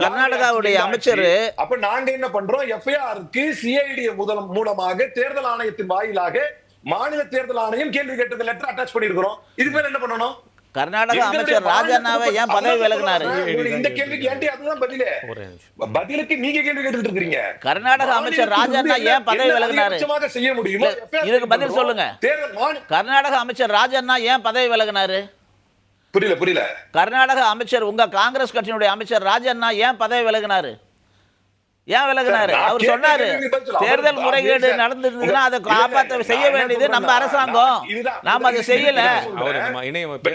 கர்நாடகாவுடைய அமைச்சர் அப்ப நாங்க என்ன பண்றோம், எஃப்ஐஆருக்கு சிஐடி மூலமாக தேர்தல் ஆணையத்தின் வாயிலாக மாநில தேர்தல் ஆணையம் கேள்வி கேட்டது லெட்டர் அட்டாச் பண்ணிருக்கிறோம். இதுக்கு மேல என்ன பண்ணணும்? கர்நாடக அமைச்சர் ராஜண்ணாவை ஏன் பதவி விலகினாரு? இந்த கேள்விக்கு ஏன்டி அதுதான் பதிலே. பதிலுக்கு நீங்க கேள்வி கேட்டுட்டு இருக்கீங்க. கர்நாடக அமைச்சர் ராஜண்ணா ஏன் பதவி விலகினாரு? செய்ய முடியுமா? இதுக்கு பதில் சொல்லுங்க. கர்நாடக அமைச்சர் ராஜண்ணா ஏன் பதவி விலகினாரு? புரியல. கர்நாடக அமைச்சர், உங்க காங்கிரஸ் கட்சியினுடைய அமைச்சர் ராஜண்ணா ஏன் பதவி விலகினாரு? ஏன் விலகினாரு? அவர் சொன்னாரு தேர்தல் முறைகேடு நடந்திருந்ததுன்னா அதை காப்பாற்ற செய்ய வேண்டியது நம்ம அரசாங்கம், நாம அதை செய்யல.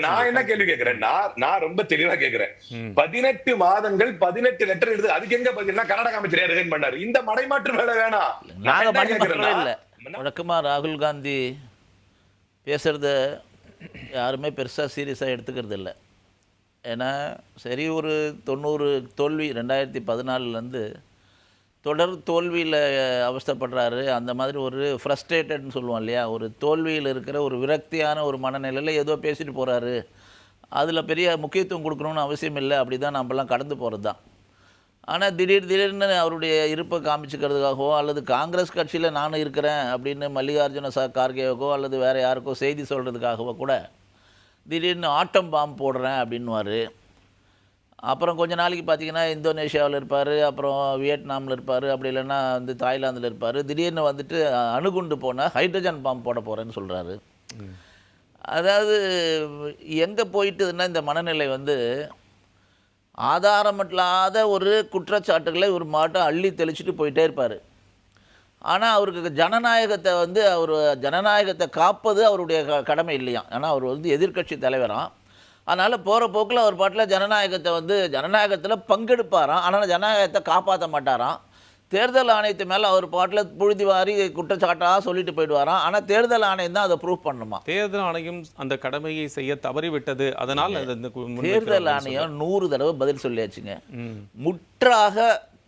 நான் என்ன கேள்வி கேட்கிறேன், நான் ரொம்ப தெளிவா கேட்கிறேன். 18 மாதங்கள் 18 லெட்டர் எழுது, அதுக்கு எங்க பதில்னா கர்நாடக அமைச்சர் ரிசைன் பண்ணாரு. இந்த மடைமாற்று வேலை வேணாம். நாங்க பண்ணவே இல்லை. வழக்கமா ராகுல் காந்தி பேசுறத யாருமே பெருசாக சீரியஸாக எடுத்துக்கிறது இல்லை. ஏன்னா சரி, ஒரு 90 தோல்வி 2014 தொடர் தோல்வியில் அவஸ்தைப்படுறாரு. அந்த மாதிரி ஒரு ஃப்ரஸ்ட்ரேட்டட்னு சொல்லுவோம் இல்லையா, ஒரு தோல்வியில் இருக்கிற ஒரு விரக்தியான ஒரு மனநிலையில் ஏதோ பேசிட்டு போகிறாரு. அதில் பெரிய முக்கியத்துவம் கொடுக்கணும்னு அவசியம் இல்லை, அப்படி தான் நம்மலாம் கடந்து போகிறது தான். ஆனால் திடீர்னு அவருடைய இருப்பை காமிச்சிக்கிறதுக்காகவோ அல்லது காங்கிரஸ் கட்சியில் நானும் இருக்கிறேன் அப்படின்னு மல்லிகார்ஜுன கார்கேவுக்கோ அல்லது வேறு யாருக்கோ செய்தி சொல்கிறதுக்காகவோ கூட திடீர்னு ஆட்டம் பாம்பு போடுறேன் அப்படின்வார். அப்புறம் கொஞ்ச நாளைக்கு பார்த்திங்கன்னா இந்தோனேஷியாவில் இருப்பார், அப்புறம் வியட்நாமில் இருப்பார், அப்படி இல்லைன்னா தாய்லாந்தில் இருப்பார். திடீர்னு அணுகுண்டு போனால் ஹைட்ரஜன் பாம்பு போட போகிறேன்னு சொல்கிறாரு. அதாவது எங்கே போயிட்டுதுன்னா இந்த மனநிலை ஆதாரமில்லாத ஒரு குற்றச்சாட்டுகளை ஒரு மாட்டம் அள்ளி தெளிச்சுட்டு போயிட்டே இருப்பார். ஆனால் அவருக்கு ஜனநாயகத்தை காப்பது அவருடைய கடமை இல்லையாம். ஏன்னா அவர் எதிர்க்கட்சி தலைவராம். அதனால் போகிற போக்கில் அவர் பாட்டில் ஜனநாயகத்தில் பங்கெடுப்பாராம், ஆனால் ஜனநாயகத்தை காப்பாற்ற மாட்டாராம். தேர்தல் ஆணையத்து மேலே அவர் பாட்டில் புழுதி வாரி குற்றச்சாட்டாக சொல்லிட்டு போயிடுவாராம். ஆனால் தேர்தல் ஆணையம் தான் அதை ப்ரூவ் பண்ணுமா. தேர்தல் ஆணையம் அந்த கடமையை செய்ய தவறிவிட்டது. அதனால் தேர்தல் ஆணையம் 100 தடவை பதில் சொல்லியாச்சுங்க. முற்றாக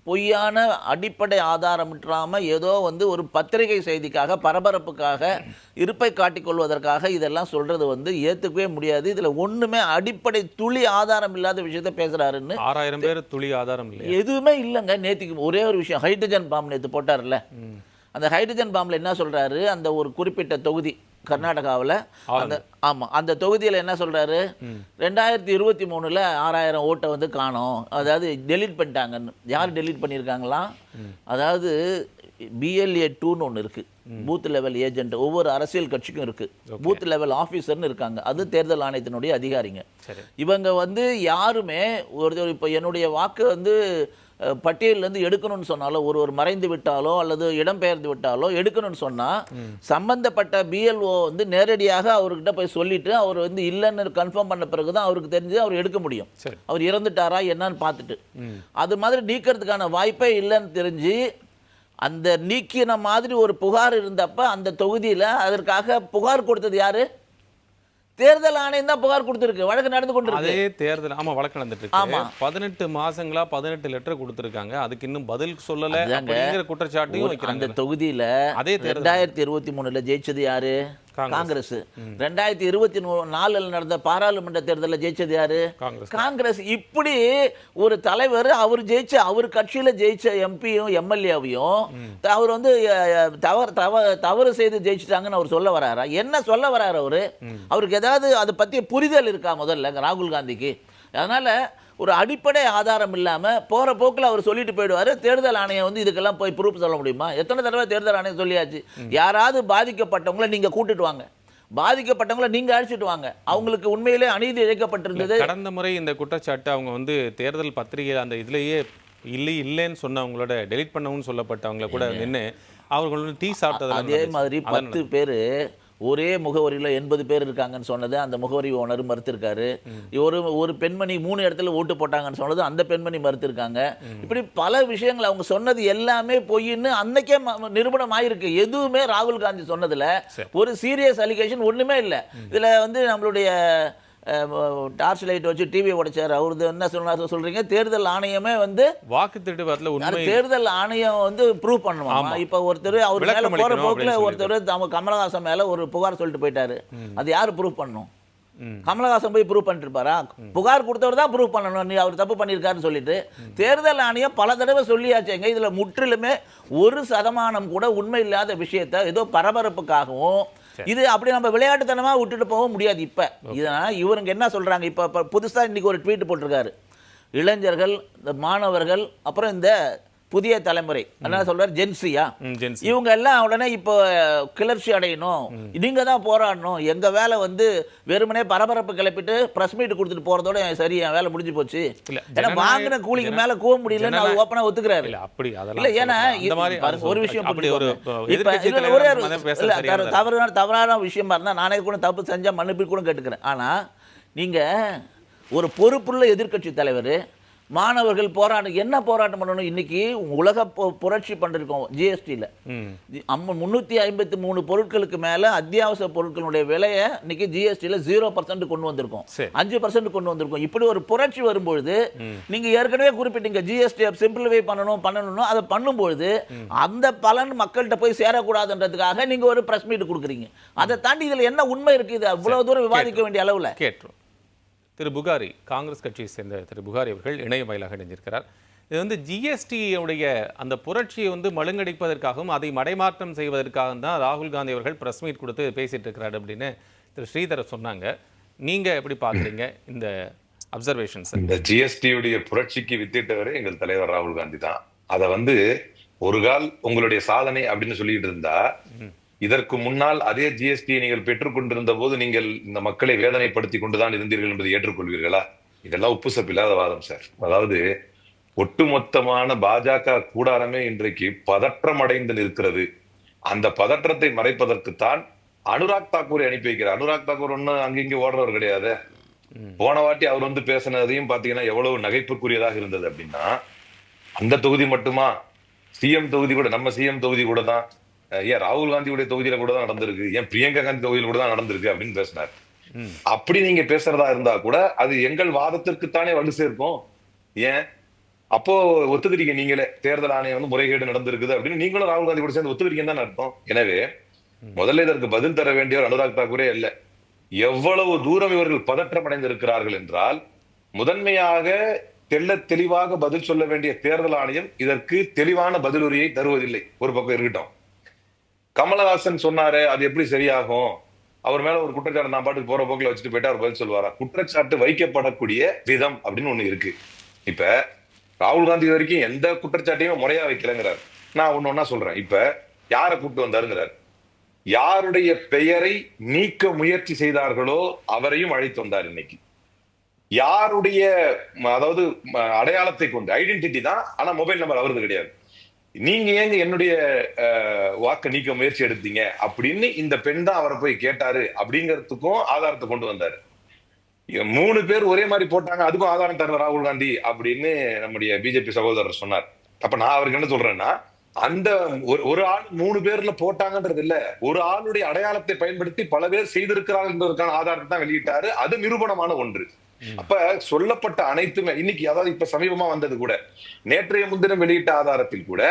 பொய்யான அடிப்படை ஆதாரமிட்டாமல் ஏதோ ஒரு பத்திரிகை செய்திக்காக பரபரப்புக்காக இருப்பை காட்டிக்கொள்வதற்காக இதெல்லாம் சொல்கிறது ஏற்றுக்கவே முடியாது. இதில் ஒன்றுமே அடிப்படை துளி ஆதாரம் இல்லாத விஷயத்த பேசுகிறாருன்னு. 6000 பேர் துளி ஆதாரம் இல்லை, எதுவுமே இல்லைங்க. நேற்றுக்கு ஒரே ஒரு விஷயம், ஹைட்ரஜன் பாம்பு நேற்று போட்டார்ல, அந்த ஹைட்ரஜன் பாம்பில் என்ன சொல்கிறாரு, அந்த ஒரு குறிப்பிட்ட தொகுதி கர்நாடகாவில் அந்த தொகுதியில் என்ன சொல்கிறாரு, 2023 6000 ஓட்டை காணோம், அதாவது டெலீட் பண்ணிட்டாங்கன்னு. யார் டெலீட் பண்ணியிருக்காங்களாம்? அதாவது BLA 2ன்னு ஒன்று இருக்குது, பூத் லெவல் ஏஜென்ட். ஒவ்வொரு அரசியல் கட்சிக்கும் இருக்குது பூத் லெவல் ஆஃபீஸர்னு இருக்காங்க. அது தேர்தல் ஆணையத்தினுடைய அதிகாரிங்க. இவங்க யாருமே இப்போ என்னுடைய வாக்கு பட்டியலிருந்து எடுக்கணும்னு சொன்னாலோ, ஒரு மறைந்து விட்டாலோ அல்லது இடம்பெயர்ந்து விட்டாலோ எடுக்கணும்னு சொன்னால் சம்பந்தப்பட்ட BLO நேரடியாக அவர்கிட்ட போய் சொல்லிட்டு அவர் இல்லைன்னு கன்ஃபார்ம் பண்ண பிறகு தான் அவருக்கு தெரிஞ்சு அவர் எடுக்க முடியும். அவர் இறந்துட்டாரா என்னன்னு பார்த்துட்டு. அது மாதிரி நீக்கிறதுக்கான வாய்ப்பே இல்லைன்னு தெரிஞ்சு அந்த நீக்கின மாதிரி ஒரு புகார் இருந்தப்ப அந்த தொகுதியில் அதற்காக புகார் கொடுத்தது யாரு? தேர்தல் ஆணையம் தான் புகார் கொடுத்துருக்கு. வழக்கு நடந்து கொண்டிருக்கு. அதே தேர்தல் வழக்கு நடந்துட்டு இருக்கு. 18 மாசங்களா 18 லெட்டர் கொடுத்துருக்காங்க, அதுக்கு இன்னும் பதில் சொல்லல அப்படிங்கிற குற்றச்சாட்டையும் வைக்கிறாங்க. அந்த தொகுதியில அதே 2023 ஜெயிச்சது யாரு? காங்கிரஸ். 2024 நடந்த பாராளுமன்ற தேர்தலில் ஜெயிச்சது யாரு? காங்கிரஸ். இப்படி ஒரு தலைவர் அவர் அவர் கட்சியில ஜெயிச்ச எம்பியும் எம்எல்ஏவையும் அவர் தவறு செய்து ஜெயிச்சிட்டாங்கன்னு அவர் சொல்ல வராரா? என்ன சொல்ல வராரு அவருக்கு ஏதாவது அதை பத்திய புரிதல் இருக்கா முதல்ல ராகுல் காந்திக்கு? அதனால ஒரு அடிப்படை ஆதாரம் இல்லாமல் போகிற போக்கில் அவர் சொல்லிட்டு போயிடுவார். தேர்தல் ஆணையம் இதுக்கெல்லாம் போய் ப்ரூஃப் சொல்ல முடியுமா? எத்தனை தடவை தேர்தல் ஆணையம் சொல்லியாச்சு, யாராவது பாதிக்கப்பட்டவங்களை நீங்கள் கூட்டிட்டு வாங்க, பாதிக்கப்பட்டவங்களை நீங்கள் அழைச்சிட்டு வாங்க, அவங்களுக்கு உண்மையிலே அநீதி இழைக்கப்பட்டிருந்தது. கடந்த முறை இந்த குற்றச்சாட்டு அவங்க தேர்தல் பத்திரிகை அந்த இதுலேயே இல்லைன்னு சொன்னவங்களோட டெலிட் பண்ணவும் சொல்லப்பட்டவங்களை கூட நின்று அவர்களோட டீ சாப்பிட்டது. அதே மாதிரி 10 பேர் ஒரே முகவரியில் 80 பேர் இருக்காங்கன்னு சொன்னது அந்த முகவரி ஓனர் மறுத்திருக்காரு. ஒரு பெண்மணி 3 இடத்துல ஓட்டு போட்டாங்கன்னு சொன்னது அந்த பெண்மணி மறுத்திருக்காங்க. இப்படி பல விஷயங்கள் அவங்க சொன்னது எல்லாமே பொய்ன்னு அன்னைக்கே நிரூபணம் ஆயிருக்கு. எதுவுமே ராகுல் காந்தி சொன்னதுல ஒரு சீரியஸ் அலிகேஷன் ஒண்ணுமே இல்லை. இதுல நம்மளுடைய டார்ச் லைட் வச்சு டிவி உடைச்சார் அவரு. என்ன சொன்னார் சொல்றீங்க? தேர்தல் ஆணையமே வாக்கு திருட்டு தேர்தல் ஆணையம் ப்ரூவ் பண்ணுவாங்க. இப்ப ஒருத்தர் அவர் மேல போற போக்குல ஒருத்தர் கமலஹாசன் மேல ஒரு புகார் சொல்லிட்டு போயிட்டாரு, அது யாரு ப்ரூவ் பண்ணும்? கமலஹாசன் போய் ப்ரூவ் பண்ணிட்டு இருப்பாரா? புகார் கொடுத்தவர் தான் ப்ரூவ் பண்ணணும், நீ அவர் தப்பு பண்ணியிருக்காருன்னு சொல்லிட்டு. தேர்தல் ஆணையம் பல தடவை சொல்லியாச்சுங்க. இதுல முற்றிலுமே 1% கூட உண்மை இல்லாத விஷயத்த ஏதோ பரபரப்புக்காகவும் இது அப்படி நம்ம விளையாட்டுத்தனமா விட்டுட்டு போக முடியாது. இப்ப இதனால இவருங்க என்ன சொல்றாங்க, இப்ப புதுசா இன்னைக்கு ஒரு ட்வீட் போட்டிருக்காரு. இளைஞர்கள், இந்த மாணவர்கள், அப்புறம் இந்த புதிய தலைமுறை என்ன சொல்றாரு, ஜென்சியா, இவங்க எல்லாம் உடனே இப்போ கிளர்ச்சி அடையணும், நீங்க தான் போராடணும், எங்க வேலை வந்து வெறுமனே பரபரப்பு கிளப்பிட்டு பிரஸ் மீட் கொடுத்துட்டு போறதோட சரி, என் வேலை முடிஞ்சு போச்சு, ஏன்னா வாங்கின கூலிக்கு மேல கூவ முடியலன்னு அவர் ஓப்பனா ஒத்துக்கிறாரு. இல்ல ஏன்னா ஒரு விஷயம் தவறான விஷயமா இருந்தா நானே கூட தப்பு செஞ்சா மன்னிப்பு கூட கேட்டுக்கிறேன். ஆனா நீங்க ஒரு பொறுப்புள்ள எதிர்க்கட்சி தலைவர், மாணவர்கள் போராட்டம், என்ன போராட்டம் பண்ணணும்? இன்னைக்கு உலக புரட்சி பண்ணிருக்கோம் ஜிஎஸ்டியில். 353 பொருட்களுக்கு மேல அத்தியாவசிய பொருட்களுடைய விலையை இன்னைக்கு ஜிஎஸ்டியில் 0% கொண்டு வந்திருக்கோம், 5% கொண்டு வந்திருக்கோம். இப்படி ஒரு புரட்சி வரும்பொழுது நீங்க ஏற்கனவே குறிப்பிட்டீங்க ஜிஎஸ்டி சிம்பிளிஃபை பண்ணணும், அதை பண்ணும்பொழுது அந்த பலன் மக்கள்கிட்ட போய் சேரக்கூடாதுன்றதுக்காக நீங்க ஒரு பிரஸ் மீட் கொடுக்குறீங்க. அதை தாண்டி இதுல என்ன உண்மை இருக்கு? இது அவ்வளவு தூரம் விவாதிக்க வேண்டிய அளவுல கேட்டோம். திரு புகாரி, காங்கிரஸ் கட்சியை சேர்ந்த திரு புகாரி அவர்கள் இணைய வாயிலாக இணைஞ்சிருக்கிறார். இது வந்து ஜிஎஸ்டியுடைய அந்த புரட்சியை வந்து மழுங்கடிப்பதற்காகவும் அதை மடைமாற்றம் செய்வதற்காகவும் தான் ராகுல் காந்தி அவர்கள் பிரஸ் மீட் கொடுத்து பேசிட்டு இருக்கிறார் அப்படின்னு திரு ஸ்ரீதர் சொன்னாங்க. நீங்க எப்படி பாக்குறீங்க இந்த அப்சர்வேஷன்ஸ்? இந்த ஜிஎஸ்டியுடைய புரட்சிக்கு வித்திட்டவரே எங்கள் தலைவர் ராகுல் காந்தி தான். அதை வந்து ஒரு கால் உங்களுடைய சாதனை அப்படின்னு சொல்லிட்டு இருந்தா, இதற்கு முன்னால் அதே ஜிஎஸ்டியை நீங்கள் பெற்றுக் கொண்டிருந்த போது நீங்கள் இந்த மக்களை வேதனைப்படுத்தி கொண்டுதான் இருந்தீர்கள் என்பதை ஏற்றுக்கொள்வீர்களா? இதெல்லாம் உப்பு சப்பில்லாத வாதம் சார். அதாவது ஒட்டுமொத்தமான பாஜக கூடாரமே இன்றைக்கு பதற்றம் அடைந்து நிற்கிறது. அந்த பதற்றத்தை மறைப்பதற்குத்தான் அனுராக் தாக்கூரை அனுப்பி வைக்கிறார். அனுராக் தாக்கூர் ஒன்னும் அங்கிங்க ஓடுறவர் கிடையாது. போன வாட்டி அவர் வந்து பேசினதையும் பாத்தீங்கன்னா எவ்வளவு நகைப்புக்குரியதாக இருந்தது அப்படின்னா, அந்த தொகுதி மட்டுமா, சிஎம் தொகுதி கூட, நம்ம சிஎம் தொகுதி கூட தான், ஏன் ராகுல் காந்தியுடைய தொகுதியில கூட தான் நடந்திருக்கு, ஏன் பிரியங்கா காந்தி தொகுதியில கூட தான் நடந்திருக்கு அப்படின்னு பேசினார். அப்படி நீங்க பேசுறதா இருந்தா கூட அது எங்கள் வாதத்திற்குத்தானே வலு சேர்க்கும். ஏன் அப்போ ஒத்துக்கிறீங்க நீங்களே, தேர்தல் ஆணையம் வந்து முறைகேடு நடந்திருக்குது அப்படின்னு நீங்களும் ராகுல் காந்தி கூட சேர்ந்து ஒத்துக்கிறீங்கன்னு தான் அர்த்தம். எனவே முதல்ல இதற்கு பதில் தர வேண்டியவர் அனுராக் தாக்கூரே இல்ல. எவ்வளவு தூரம் இவர்கள் பதற்றம் அடைந்திருக்கிறார்கள் என்றால், முதன்மையாக தெள்ள தெளிவாக பதில் சொல்ல வேண்டிய தேர்தல் ஆணையம் இதற்கு தெளிவான பதிலுரையை தருவதில்லை. ஒரு பக்கம் இருக்கட்டும், கமலஹாசன் சொன்னாரு அது எப்படி சரியாகும், அவர் மேல ஒரு குற்றச்சாட்டு நான் பாட்டுக்கு போற போக்குல வச்சுட்டு போயிட்டு அவர் பதில் சொல்வாரா? குற்றச்சாட்டு வைக்கப்படக்கூடிய விதம் அப்படின்னு ஒண்ணு இருக்கு. இப்ப ராகுல் காந்தி வரைக்கும் எந்த குற்றச்சாட்டையும் முறையா வைக்கலங்கிறார். நான் ஒண்ணு சொல்றேன். இப்ப யாரை கூப்பிட்டு வந்தாருங்கிறார், யாருடைய பெயரை நீக்க முயற்சி செய்தார்களோ அவரையும் அழைத்து வந்தார். இன்னைக்கு யாருடைய, அதாவது அடையாளத்தை கொண்டு, ஐடென்டிட்டி தான், ஆனா மொபைல் நம்பர் அவரது கிடையாது. நீங்க ஏங்க என்னுடைய வாக்க நீக்க முயற்சி எடுத்தீங்க அப்படின்னு இந்த பெண் தான் அவரை போய் கேட்டாரு அப்படிங்கிறதுக்கும் ஆதாரத்தை கொண்டு வந்தாரு. 3 பேர் ஒரே மாதிரி போட்டாங்க, அதுக்கும் ஆதாரம் தர ராகுல் காந்தி அப்படின்னு நம்முடைய பிஜேபி சகோதரர் சொன்னார். அப்ப நான் அவருக்கு என்ன சொல்றேன்னா, அந்த ஒரு ஆள் 3 பேர்ல போட்டாங்கன்றது இல்ல, ஒரு ஆளுடைய அடையாளத்தை பயன்படுத்தி பல பேர் செய்திருக்கிறார்கள் என்பதற்கான ஆதாரத்தை தான் வெளியிட்டாரு. அது நிரூபணமான ஒன்று. அப்ப சொல்லப்பட்ட அனைத்துமே இன்னைக்கு, அதாவது இப்ப சமீபமா வந்தது கூட, நேற்றைய முன்தினம் வெளியிட்ட ஆதாரத்தில் கூட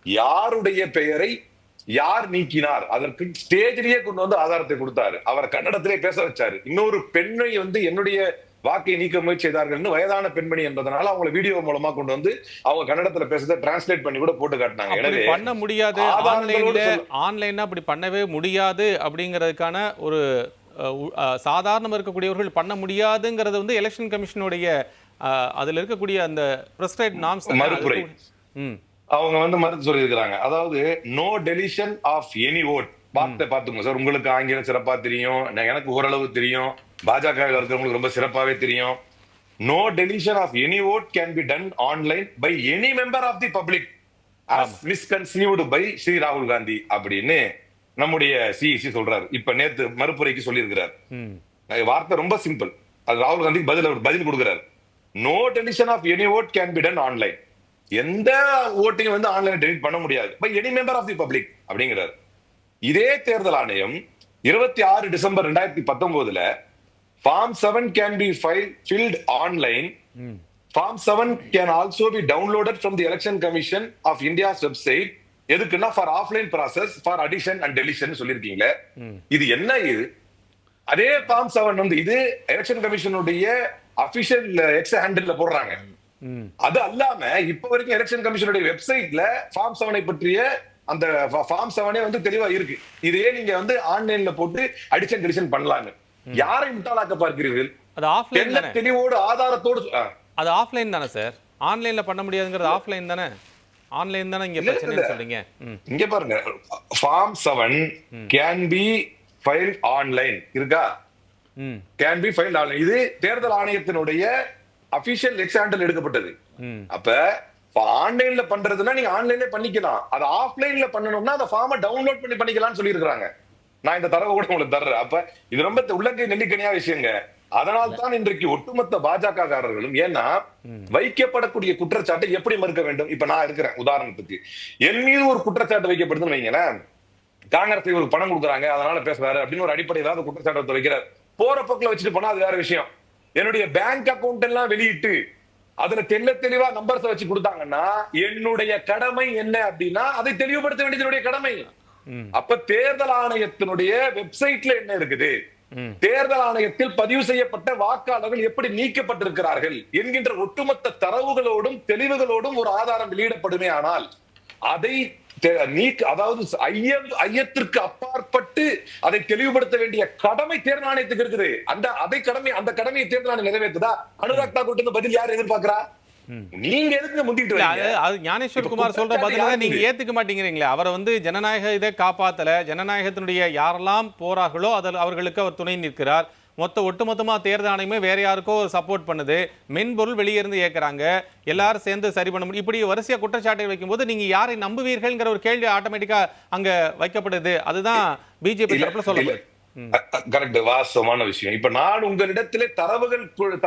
யாருடைய பெயரை யார் நீக்கினார் அதற்கு ஸ்டேஜிலேயே கொண்டு வந்து ஆதாரத்தை கொடுத்தாரு. அவர் கன்னடத்திலே பேச வச்சாரு. இன்னொரு பெண்ணை வந்து என்னுடைய வாக்கை நீக்க முயற்சி செய்தார்கள், வயதான பெண்மணி என்பதனால அவங்க வீடியோ மூலமா கொண்டு வந்து அவங்க கன்னடத்துல பேசுறதை டிரான்ஸ்லேட் பண்ணி கூட போட்டு காட்டினாங்க. எனவே பண்ண முடியாது, ஆன்லைன்ல அப்படி பண்ணவே முடியாது அப்படிங்கிறதுக்கான ஒரு சாதாரண இருக்கக்கூடியவர்கள் பண்ண முடியாதுங்கிறது வந்து எலெக்ஷன் கமிஷனுடைய அதுல இருக்கக்கூடிய அந்த பிரெஸ்கிரைப்ட் நார்ம்ஸ் மறுப்புரை அவங்க வந்து மறுத்து சொல்லி இருக்கிறாங்க. அதாவது no deletion of any vote. பாத்துங்க சார், உங்களுக்கு ஆங்கிலம் சிறப்பா தெரியும், எனக்கு ஓரளவு தெரியும், பாஜக இருக்கிறவங்களுக்கு ரொம்ப சிறப்பாவே தெரியும். No deletion of any vote can be done online by any member of the public as misconceived by Shri ராகுல் காந்தி அப்படின்னு நம்முடைய சிஇசி சொல்றாரு. இப்ப நேத்து மறுப்புரைக்கு சொல்லி இருக்கிறார். வார்த்தை ரொம்ப சிம்பிள். அது ராகுல் காந்தி பதில் கொடுக்கிறார். No deletion of any vote can be done online. எந்த ஓட்டையும் வந்து ஆன்லைன் டெலிட் பண்ண முடியாது by any member of the public அப்படிங்கிறார். இதே தேர்தல் ஆணையம் 26 December 2019 form 7 can be filled online. Form 7 can also be downloaded from the election commission of India's website. எதுக்குன்னா for offline process for addition and deletion சொல்லிருக்கீங்களே, இது என்ன? இது அதே ஃபார்ம் 7 வந்து இது எலெக்ஷன் கமிஷனுடைய அபிஷியல் எக்ஸ் ஹேண்டில்ல போடுறாங்க. அது அல்லாம இப்ப வரைக்கும் எலெக்ஷன் கமிஷனுடைய வெப்சைட்ல ஃபார்ம் 7 பற்றிய அந்த ஃபார்ம் 7 வந்து தெளிவா இருக்கு. இதையே நீங்க வந்து ஆன்லைன்ல போட்டு அடிஷன் டிலிஷன் பண்ணலாம்னு யாரை முட்டாளாக்க பார்க்கிறீர்கள்? அது ஆஃப்லைன் தானே, தெளிவோடு ஆதாரத்தோடு அது ஆஃப்லைன் தானே சார், ஆன்லைன்ல பண்ண முடியாதுங்கிறது ஆஃப்லைன் தானே, ஆன்லைன் தானே இங்க பிரச்சனை சொல்றீங்க. இங்க பாருங்க, form 7 can be filed online இருக்கா, கேன் பி ஃபைல்ட் ஆன்லைன். இது தேர்தல் ஆணையத்தினுடைய அபிஷியல் எக்ஸ் ஹேண்டில் எடுக்கப்பட்டது. அப்ப ஆன்லைன்ல பண்றதுன்னா நீங்க ஆன்லைன்ல பண்ணிக்கலாம், அது ஆஃப்லைன்ல பண்ணணும்னா அந்த ஃபார்மை டவுன்லோட் பண்ணி பண்ணிக்கலாம்னு சொல்லி இருக்காங்க. நான் இந்த தரவை கூட உங்களுக்கு தர்றேன். அப்ப இது ரொம்ப உள்ளங்கை நெல்லிக்கனியா விஷயங்க. அதனால் தான் இன்றைக்கு ஒட்டுமொத்த பாஜக காரர்களும், ஏன்னா வைக்கப்படக்கூடிய குற்றச்சாட்டை எப்படி மறுக்க வேண்டும்? இப்ப நான் இருக்கிறேன் உதாரணத்துக்கு, என் மீது ஒரு குற்றச்சாட்டு வைக்கப்படுதுன்னு வைங்களேன், காங்கிரஸ் இவருக்கு பணம் கொடுக்குறாங்க அதனால பேசுறாரு அப்படின்னு ஒரு அடிப்படையில் அந்த குற்றச்சாட்டை வைக்கிறார். போற போக்குல வச்சுட்டு போனா அது வேற விஷயம். என்னுடைய பேங்க் அக்கவுண்ட் எல்லாம் வெளியிட்டு அதுல தெளிவா நம்பர்ஸ் வச்சு கொடுத்தாங்கன்னா என்னுடைய கடமை என்ன அப்படின்னா அதை தெளிவுபடுத்த வேண்டியது கடமை. அப்ப தேர்தல் ஆணையத்தினுடைய வெப்சைட்ல என்ன இருக்குது, தேர்தல் ஆணையத்தில் பதிவு செய்யப்பட்ட வாக்காளர்கள் எப்படி நீக்கப்பட்டிருக்கிறார்கள் என்கின்ற ஒட்டுமொத்த தரவுகளோடும் தெளிவுகளோடும் ஒரு ஆதாரம் வெளியிடப்படுமே ஆனால் அதை அதாவது ஐயத்திற்கு அப்பாற்பட்டு அதை தெளிவுபடுத்த வேண்டிய கடமை தேர்தல் ஆணையத்துக்கு இருக்குது. அந்த கடமையை தேர்தல் ஆணையம் நிறைவேற்றுதா? அனுராக் தாக்கூர் பதில் யார் எதிர்பார்க்கிறா? நீங்க எதுக்கு முந்திட்டு ஞானேஸ்வர் குமார் சொல்ற பதில நீங்க ஏத்துக்க மாட்டேங்கிறீங்களே. அவரை வந்து ஜனநாயக இதை காப்பாத்தல, ஜனநாயகத்தினுடைய யாரெல்லாம் போறார்களோ அதில் அவர்களுக்கு அவர் துணை நிற்கிறார். ஒட்டுமொத்தமா தேர்தல் ஆணையமே வேற யாருக்கோ சப்போர்ட் பண்ணுது, மென்பொருள் வெளியே இருந்து ஏற்கிறாங்க, எல்லாரும் சேர்ந்து சரி பண்ண முடியும். இப்படி வரிசையா குற்றச்சாட்டை வைக்கும்போது நீங்க யாரை நம்புவீர்கள்ங்கிற ஒரு கேள்வி ஆட்டோமேட்டிக்கா அங்க வைக்கப்படுது. அதுதான் பிஜேபி தரப்புல சொல்லப்படுது. கரெக்ட், வாஸ்தவமான விஷயம். இப்ப நான் உங்களிடத்திலே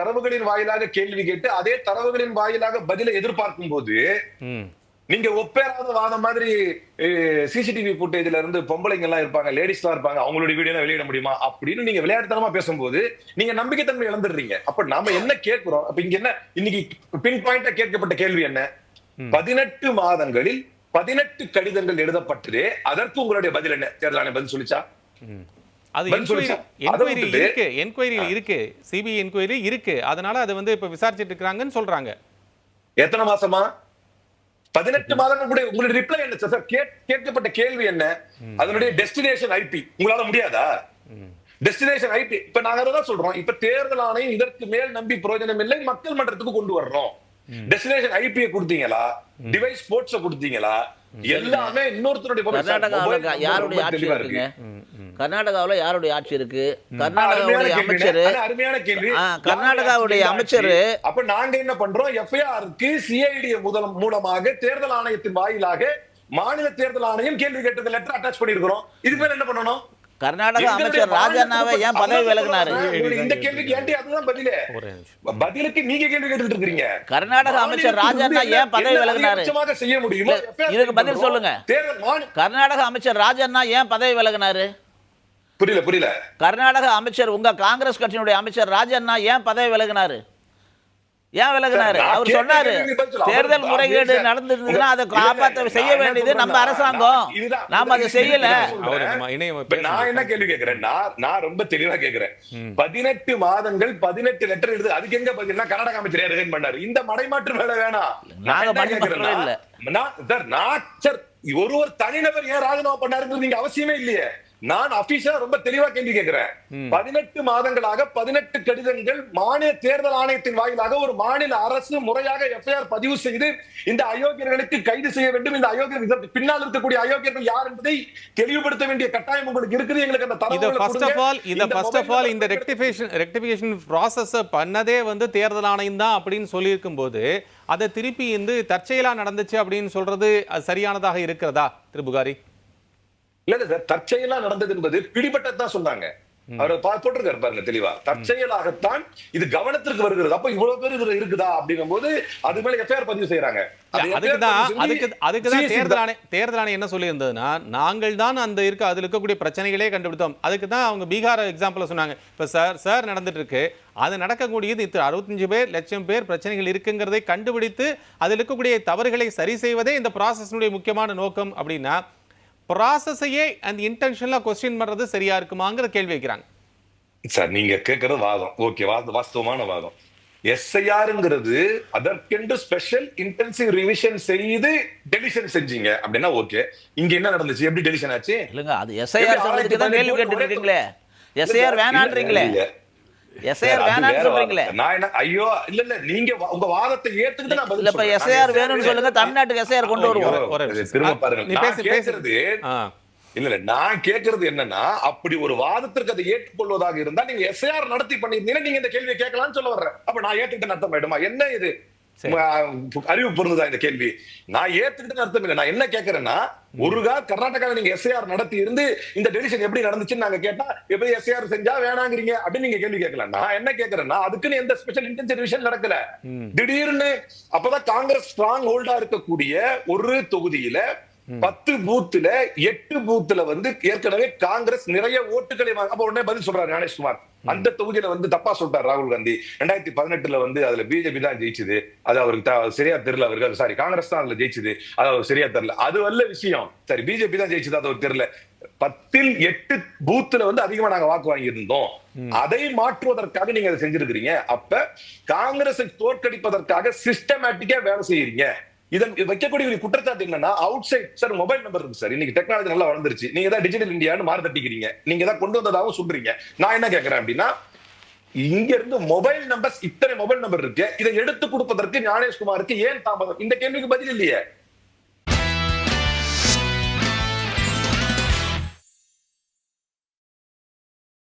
தரவுகளின் வாயிலாக கேள்வி கேட்டு அதே தரவுகளின் வாயிலாக பதிலை எதிர்பார்க்கும் போது நீங்க ஒப்பேராத வாதம் மாதிரி சிசிடிவி ஃபுட்டேஜ்ல இருந்து பொம்பளைங்க எல்லாம் இருப்பாங்க, லேடிஸ் எல்லாம் இருப்பாங்க, அவங்களுடைய வீடியோ எல்லாம் வெளியிட முடியுமா அப்படின்னு நீங்க விளையாட்டுத்தனமா பேசும்போது நீங்க நம்பிக்கைத்தன்மை இழந்துடுறீங்க. அப்ப நாம என்ன கேட்கிறோம்? அப்ப இங்க என்ன இன்னைக்கு பின் பாயிண்டா கேட்கப்பட்ட கேள்வி என்ன? 18 மாதங்களில் 18 கடிதங்கள் எழுதப்பட்டதே, அதற்கு உங்களுடைய பதில் என்ன? தேர்தல் ஆணையம் பதில் சொல்லிச்சா? அது என்கொயரி இருக்கு, சிபிஐ என்கொயரி இருக்கு, அதனால அதை வந்து இப்ப விசாரிச்சிட்டு இருக்காங்கன்னு சொல்றாங்க. எத்தனை மாசமா? 18 மாதங்கள் கூட. உங்களுடைய ரிப்ளை என்ன சார்? கேட்கப்பட்ட கேள்வி என்ன? அதனுடைய டெஸ்டினேஷன் ஐபி உங்களால முடியாதா? Destination IP. இப்ப நாங்க தான் சொல்றோம், இப்ப தேர்தல் ஆணையம் இதற்கு மேல் நம்பி பிரயோஜனம் இல்லை, மக்கள் மன்றத்துக்கு கொண்டு வர்றோம். டெஸ்டினேஷன் ஐபியை கொடுத்தீங்களா? டிவைஸ் போர்ட்ஸ் கொடுத்தீங்களா? எல்லாமே இன்னொருத்தருடைய. கர்நாடகாவுல யாருடைய ஆட்சி இருக்குங்க? கர்நாடகாவுல யாருடைய ஆட்சி இருக்கு? கர்நாடகாவுடைய அமைச்சர். அருமையான கேள்வி. கர்நாடகாவுடைய அமைச்சர். அப்ப நாங்க என்ன பண்றோம்? எஃப்ஐஆருக்கு சிஐடி மூலமாக தேர்தல் ஆணையத்தின் வாயிலாக மாநில தேர்தல் ஆணையம் கேள்வி கேட்டது லெட்டர் அட்டாச் பண்ணிருக்கிறோம். இதுக்கு மேல என்ன பண்ணணும்? கர்நாடக அமைச்சர் ராஜண்ணாவை ஏன் பதவி விலகினாரு? இந்த கேள்விக்கு ஏன்டி அதுதான் பதிலே. பதிலுக்கு நீங்க கேள்வி கேட்டுட்டு இருக்கீங்க. கர்நாடக அமைச்சர் ராஜண்ணா ஏன் பதவி விலகினாரு? செய்ய முடியுமா? இதுக்கு பதில் சொல்லுங்க. கர்நாடக அமைச்சர் ராஜண்ணா ஏன் பதவி விலகினாரு? புரியல. கர்நாடக அமைச்சர், உங்க காங்கிரஸ் கட்சியினுடைய அமைச்சர் ராஜண்ணா ஏன் பதவி விலகினாரு? ஏன் விலகினாரு? அவர் சொன்னாரு தேர்தல் முறைகேடு நடந்திருந்ததுன்னா அதை காப்பாற்ற செய்ய வேண்டியது நம்ம அரசாங்கம், நாம அதை செய்யல. நான் என்ன கேள்வி கேட்கிறேன்? நான் ரொம்ப தெளிவா கேட்கிறேன். 18 மாதங்கள் 18 லெட்டர் எழுது, அதுக்கு எங்க பதில்னா கர்நாடக அமைச்சர் ரிசைன் பண்ணாரு. இந்த மடைமாற்று வேலை வேணாம். ஒரு தனிநபர் ஏன் ராஜினாமா பண்ணாருங்கிறது நீங்க அவசியமே இல்லையே. நான் அபிஷியலா ரொம்ப தெளிவா கேள்வி கேட்கிறேன். 18 மாதங்களாக 18 கடிதங்கள் மாநில தேர்தல் ஆணையத்தின் வாயிலாக ஒரு மாநில அரசு முறையாக எஃப்ஐஆர் பதிவு செய்து இந்த அயோக்கியர்களுக்கு கைது செய்ய வேண்டும், இந்த அயோக்கியர்கள் பின்னால் இருக்கக்கூடிய அயோக்கியர்கள் யார் என்பதை தெளிவுபடுத்த வேண்டிய கட்டாயம் உங்களுக்கு இருக்குது. எங்களுக்கு அந்த தரவுகள் இந்த ரெக்டிஃபிகேஷன் process பண்ணதே வந்து தேர்தல் ஆணையம் தான் அப்படின்னு சொல்லி இருக்கும்போது அதை திருப்பி இந்த தற்செயலா நடந்துச்சு அப்படின்னு சொல்றது சரியானதாக இருக்கிறதா திரு புகாரி? இல்ல சார், தற்செயலா நடந்தது என்பது பிடிபட்டதான் சொன்னாங்க. அவர் போட்டிருக்காரு பாருங்க தெளிவா, தற்செயலாகத்தான் இது கவனத்திற்கு வருகிறது. அப்ப இவ்வளவு பேர் இதுல இருக்குதா அப்படிங்கும் போது அது மேல எஃப்ஐஆர் பதிவு செய்யறாங்க. அதுக்குதான் தேர்தல் ஆணையம் என்ன சொல்லி இருந்ததுன்னா, நாங்கள் தான் அந்த அதுல இருக்கக்கூடிய பிரச்சனைகளே கண்டுபிடித்தோம். அதுக்கு தான் அவங்க பீகார் எக்ஸாம்பிள் சொன்னாங்க. இப்ப சார் நடந்துட்டு இருக்கு, அது நடக்கக்கூடியது 65 பேர் லட்சம் பேர் பிரச்சனைகள் இருக்குங்கிறதை கண்டுபிடித்து அதில் இருக்கக்கூடிய தவறுகளை சரி செய்வதே இந்த ப்ராசஸ்னுடைய முக்கியமான நோக்கம். அப்படின்னா ப்ராசஸையே அந்த இன்டென்ஷன்ல கொஸ்டின் பண்றது சரியா இருக்குமாங்கிற கேள்வி வைக்கிறாங்க. சார் நீங்க கேட்கறது வாதம், ஓகே, வாஸ்தவமான வாதம். எஸ்ஐஆருங்கிறது அதற்கென்று ஸ்பெஷல் இன்டென்சிவ் ரிவிஷன் செய்து டெலிஷன் செஞ்சீங்க அப்படின்னா ஓகே. இங்க என்ன நடந்துச்சு, எப்படி டெலிஷன் ஆச்சு? இல்லைங்க, அது எஸ்ஐஆர் சொல்றதுக்கு தான் கேள்வி கேட்டுட்டு இருக்கீங்களே. எஸ்ஐஆர் வேணான்றீங்களே, எஸ்ஐஆர் வேணான்னு சொல்றீங்களே. நான் என்ன, ஐயோ இல்ல இல்ல, நீங்க உங்க வாதத்தை ஏத்துக்கிட்டு நான் பதில் இல்ல, இப்ப சொல்றேன். எஸ்ஐஆர் வேணும்னு சொல்லுங்க, தமிழ்நாட்டுக்கு எஸ்ஐஆர் கொண்டு வருவோம். திரும்ப பாருங்க, நீ நான் பேசு, கேட்கறது இல்ல நான் கேட்கறது என்னன்னா, அப்படி ஒரு வாதத்திற்கு அதை ஏற்றுக்கொள்வதாக இருந்தா நீங்க எஸ்ஐஆர் நடத்தி பண்ணிருந்தீங்கன்னா நீங்க இந்த கேள்வியை கேட்கலாம்னு சொல்ல வர்றேன். அப்ப நான் ஏத்துக்கிட்டேன்னு அர்த்தம் ஆயிடுமா? என்ன இது அறிவு பொருந்ததா இந்த கேள்வி? நான் ஏத்துக்கிட்டு அர்த்தம் இல்லை. நான் என்ன கேட்கறேன்னா, ஒரு கர்நாடகாவில் நீங்க எஸ்ஐஆர் நடத்தி இருந்து இந்த டெசிஷன் எப்படி நடந்துச்சுன்னு நாங்க கேட்டா எப்படி எஸ்ஐஆர் செஞ்சா வேணாங்கிறீங்க அப்படின்னு நீங்க கேள்வி கேட்கலாம். நான் என்ன கேட்கறேன்னா, அதுக்குன்னு எந்த ஸ்பெஷல் இன்டென்சிவ் ரிவிஷன் நடக்கல. திடீர்னு அப்பதான் காங்கிரஸ் ஸ்ட்ராங் ஹோல்டா இருக்கக்கூடிய ஒரு தொகுதியில 10 பூத்துல 8 பூத்துல வந்து ஏற்கனவே காங்கிரஸ் நிறைய ஓட்டுகளை அப்ப உடனே பதில் சொல்றாரு ஞானேஷ்குமார். அந்த தொகுதியில வந்து தப்பா சொல்றாரு ராகுல் காந்தி. 2018 வந்து அதுல பிஜேபி தான் ஜெயிச்சது, அது அவருக்கு சரியா தெரியல. அவருக்கு சாரி, காங்கிரஸ் தான் அதுல ஜெயிச்சது, அது அவருக்கு சரியா தெரியல. அது வல்ல விஷயம். சரி, பிஜேபி தான் ஜெயிச்சது, அது அவருக்கு தெரியல. 10ல் 8 பூத்துல வந்து அதிகமா நாங்க வாக்கு வாங்கி இருந்தோம். அதை மாற்றுவதற்காக நீங்க அதை செஞ்சிருக்கிறீங்க. அப்ப காங்கிரஸை தோற்கடிப்பதற்காக சிஸ்டமேட்டிக்கா வேலை செய்யறீங்க. இதன் வைக்கக்கூடிய குற்றச்சாட்டு என்னன்னா, outside sir mobile number இருக்கு சார். இன்னைக்கு டெக்னாலஜி நல்லா வளர்ந்துருச்சு. நீங்க தான் டிஜிட்டல் இந்தியான்னு மாறு தட்டிக்கிறீங்க. நீங்க தான் கொண்டு வந்ததாகவும் சொல்றீங்க. நான் என்ன கேட்கிறேன் அப்படின்னா, இங்க இருந்து மொபைல் நம்பர்ஸ், இத்தனை மொபைல் நம்பர் இருக்கு, இதை எடுத்து கொடுப்பதற்கு ஞானேஷ்குமாருக்கு ஏன் தாமதம்? இந்த கேள்விக்கு பதில் இல்லையே.